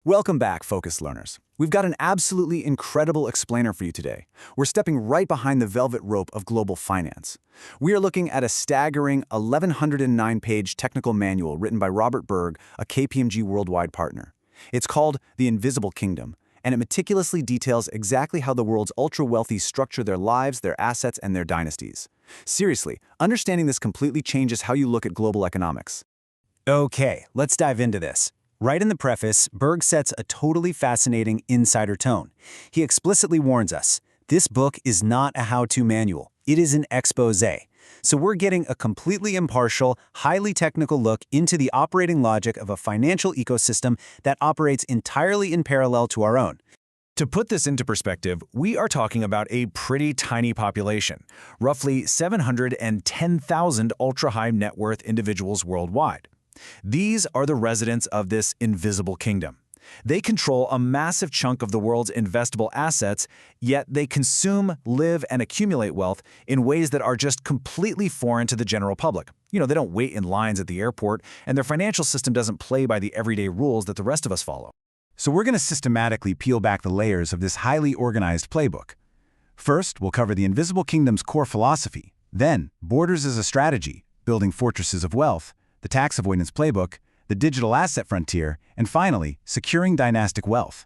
Welcome back, Focus Learners. We've got an absolutely incredible explainer for you today. We're stepping right behind the velvet rope of global finance. We are looking at a staggering 1,109-page technical manual written by Robert Berg, a KPMG worldwide partner. It's called The Invisible Kingdom, and it meticulously details exactly how the world's ultra-wealthy structure their lives, their assets, and their dynasties. Seriously, understanding this completely changes how you look at global economics. Okay, let's dive into this. Right in the preface, Berg sets a totally fascinating insider tone. He explicitly warns us, this book is not a how-to manual, it is an exposé. So we're getting a completely impartial, highly technical look into the operating logic of a financial ecosystem that operates entirely in parallel to our own. To put this into perspective, we are talking about a pretty tiny population, roughly 710,000 ultra-high net worth individuals worldwide. These are the residents of this invisible kingdom. They control a massive chunk of the world's investable assets, yet they consume, live, and accumulate wealth in ways that are just completely foreign to the general public. They don't wait in lines at the airport, and their financial system doesn't play by the everyday rules that the rest of us follow. So we're going to systematically peel back the layers of this highly organized playbook. First, we'll cover the Invisible Kingdom's core philosophy, then borders as a strategy, building fortresses of wealth, the tax avoidance playbook, the digital asset frontier, and finally, securing dynastic wealth.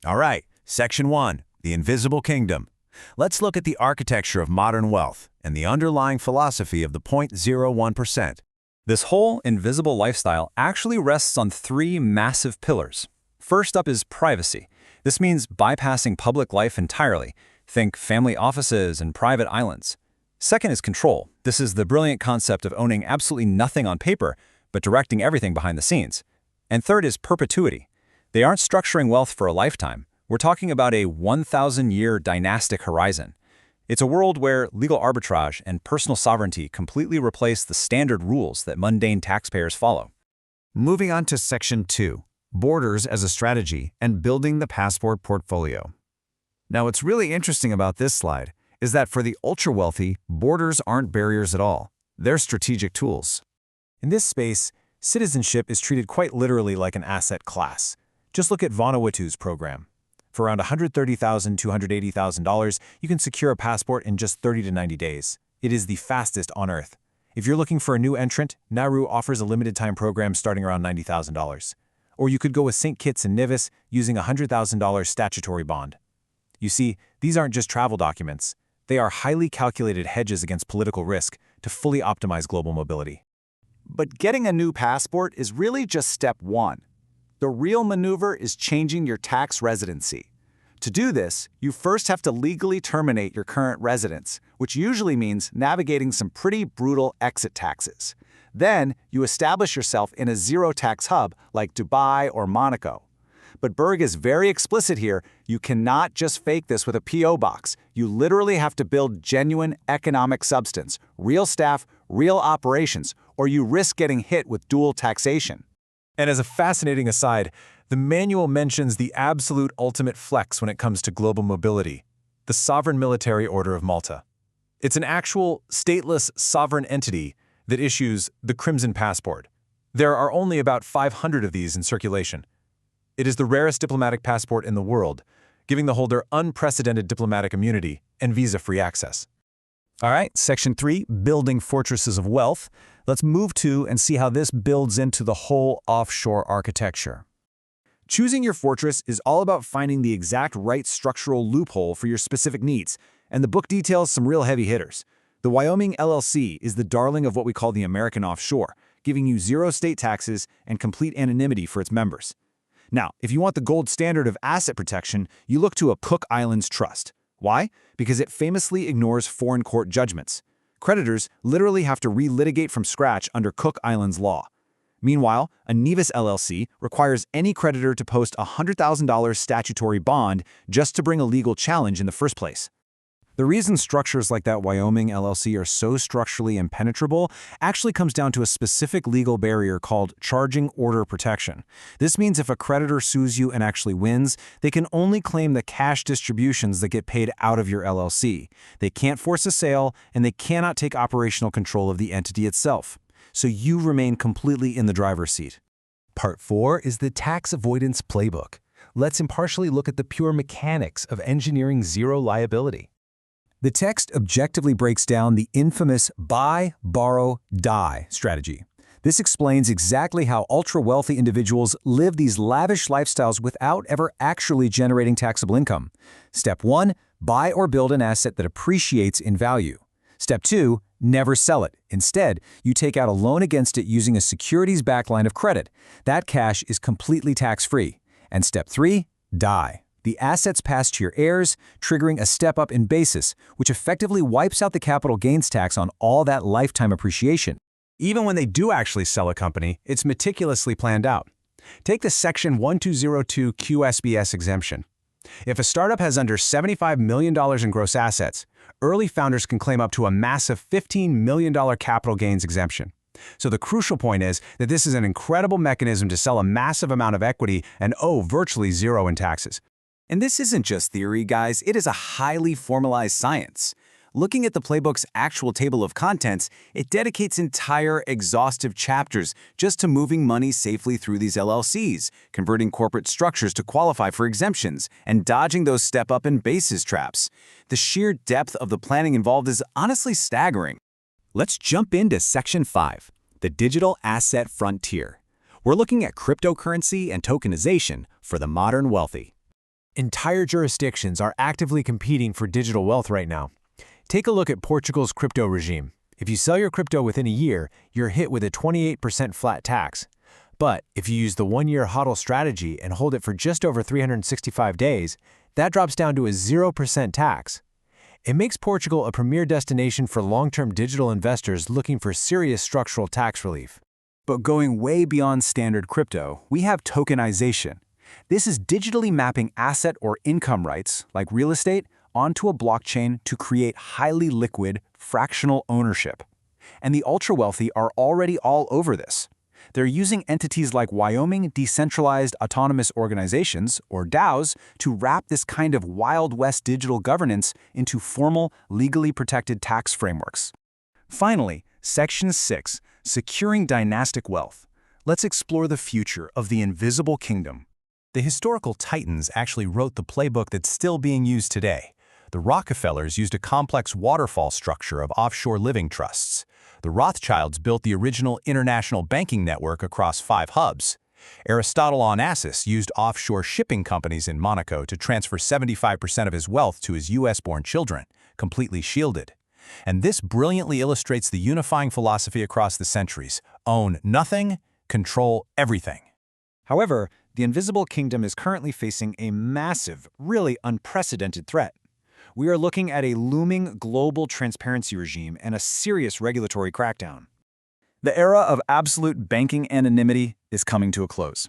All right, Section 1, the Invisible Kingdom. Let's look at the architecture of modern wealth and the underlying philosophy of the 0.01%. This whole invisible lifestyle actually rests on three massive pillars. First up is privacy. This means bypassing public life entirely. Think family offices and private islands. Second is control. This is the brilliant concept of owning absolutely nothing on paper, but directing everything behind the scenes. And third is perpetuity. They aren't structuring wealth for a lifetime. We're talking about a 1,000-year dynastic horizon. It's a world where legal arbitrage and personal sovereignty completely replace the standard rules that mundane taxpayers follow. Moving on to Section 2, borders as a strategy and building the passport portfolio. Now, what's really interesting about this slide is that for the ultra-wealthy, borders aren't barriers at all. They're strategic tools. In this space, citizenship is treated quite literally like an asset class. Just look at Vanuatu's program. For around $130,000 to $280,000, you can secure a passport in just 30 to 90 days. It is the fastest on Earth. If you're looking for a new entrant, Nauru offers a limited-time program starting around $90,000. Or you could go with St. Kitts and Nevis using a $100,000 statutory bond. You see, these aren't just travel documents. They are highly calculated hedges against political risk to fully optimize global mobility. But getting a new passport is really just step one. The real maneuver is changing your tax residency. To do this, you first have to legally terminate your current residence, which usually means navigating some pretty brutal exit taxes. Then, you establish yourself in a zero-tax hub like Dubai or Monaco. But Berg is very explicit here, you cannot just fake this with a P.O. box. You literally have to build genuine economic substance, real staff, real operations, or you risk getting hit with dual taxation. And as a fascinating aside, the manual mentions the absolute ultimate flex when it comes to global mobility, the Sovereign Military Order of Malta. It's an actual, stateless, sovereign entity that issues the Crimson Passport. There are only about 500 of these in circulation. It is the rarest diplomatic passport in the world, giving the holder unprecedented diplomatic immunity and visa-free access. All right, Section 3, building fortresses of wealth. Let's move to and see how this builds into the whole offshore architecture. Choosing your fortress is all about finding the exact right structural loophole for your specific needs, and the book details some real heavy hitters. The Wyoming LLC is the darling of what we call the American offshore, giving you zero state taxes and complete anonymity for its members. Now, if you want the gold standard of asset protection, you look to a Cook Islands trust. Why? Because it famously ignores foreign court judgments. Creditors literally have to relitigate from scratch under Cook Islands law. Meanwhile, a Nevis LLC requires any creditor to post a $100,000 statutory bond just to bring a legal challenge in the first place. The reason structures like that Wyoming LLC are so structurally impenetrable actually comes down to a specific legal barrier called charging order protection. This means if a creditor sues you and actually wins, they can only claim the cash distributions that get paid out of your LLC. They can't force a sale, and they cannot take operational control of the entity itself. So you remain completely in the driver's seat. Part 4 is the tax avoidance playbook. Let's impartially look at the pure mechanics of engineering zero liability. The text objectively breaks down the infamous buy, borrow, die strategy. This explains exactly how ultra-wealthy individuals live these lavish lifestyles without ever actually generating taxable income. Step 1, buy or build an asset that appreciates in value. Step 2, never sell it. Instead, you take out a loan against it using a securities-backed line of credit. That cash is completely tax-free. And step 3, die. The assets pass to your heirs, triggering a step-up in basis, which effectively wipes out the capital gains tax on all that lifetime appreciation. Even when they do actually sell a company, it's meticulously planned out. Take the Section 1202 QSBS exemption. If a startup has under $75 million in gross assets, early founders can claim up to a massive $15 million capital gains exemption. So the crucial point is that this is an incredible mechanism to sell a massive amount of equity and owe virtually zero in taxes. And this isn't just theory, guys. It is a highly formalized science. Looking at the playbook's actual table of contents, it dedicates entire exhaustive chapters just to moving money safely through these LLCs, converting corporate structures to qualify for exemptions, and dodging those step-up and basis traps. The sheer depth of the planning involved is honestly staggering. Let's jump into Section 5, the digital asset frontier. We're looking at cryptocurrency and tokenization for the modern wealthy. Entire jurisdictions are actively competing for digital wealth right now. Take a look at Portugal's crypto regime. If you sell your crypto within a year, you're hit with a 28% flat tax. But if you use the one-year HODL strategy and hold it for just over 365 days, that drops down to a 0% tax. It makes Portugal a premier destination for long-term digital investors looking for serious structural tax relief. But going way beyond standard crypto, we have tokenization. This is digitally mapping asset or income rights, like real estate, onto a blockchain to create highly liquid, fractional ownership. And the ultra-wealthy are already all over this. They're using entities like Wyoming Decentralized Autonomous Organizations, or DAOs, to wrap this kind of Wild West digital governance into formal, legally protected tax frameworks. Finally, Section 6, Securing Dynastic Wealth. Let's explore the future of the invisible kingdom. The historical titans actually wrote the playbook that's still being used today. The Rockefellers used a complex waterfall structure of offshore living trusts. The Rothschilds built the original international banking network across 5 hubs. Aristotle Onassis used offshore shipping companies in Monaco to transfer 75% of his wealth to his US-born children, completely shielded. And this brilliantly illustrates the unifying philosophy across the centuries: own nothing, control everything. However, the invisible kingdom is currently facing a massive, really unprecedented threat. We are looking at a looming global transparency regime and a serious regulatory crackdown. The era of absolute banking anonymity is coming to a close.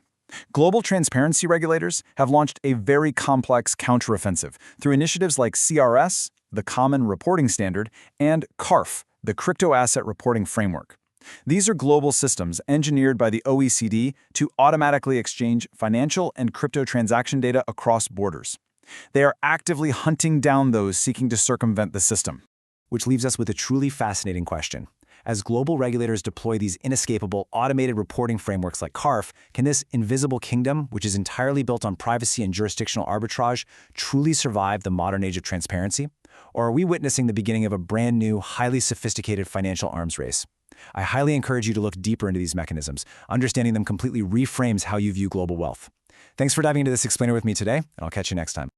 Global transparency regulators have launched a very complex counteroffensive through initiatives like CRS, the Common Reporting Standard, and CARF, the Crypto Asset Reporting Framework. These are global systems engineered by the OECD to automatically exchange financial and crypto transaction data across borders. They are actively hunting down those seeking to circumvent the system. Which leaves us with a truly fascinating question. As global regulators deploy these inescapable automated reporting frameworks like CARF, can this invisible kingdom, which is entirely built on privacy and jurisdictional arbitrage, truly survive the modern age of transparency? Or are we witnessing the beginning of a brand new, highly sophisticated financial arms race? I highly encourage you to look deeper into these mechanisms. Understanding them completely reframes how you view global wealth. Thanks for diving into this explainer with me today, and I'll catch you next time.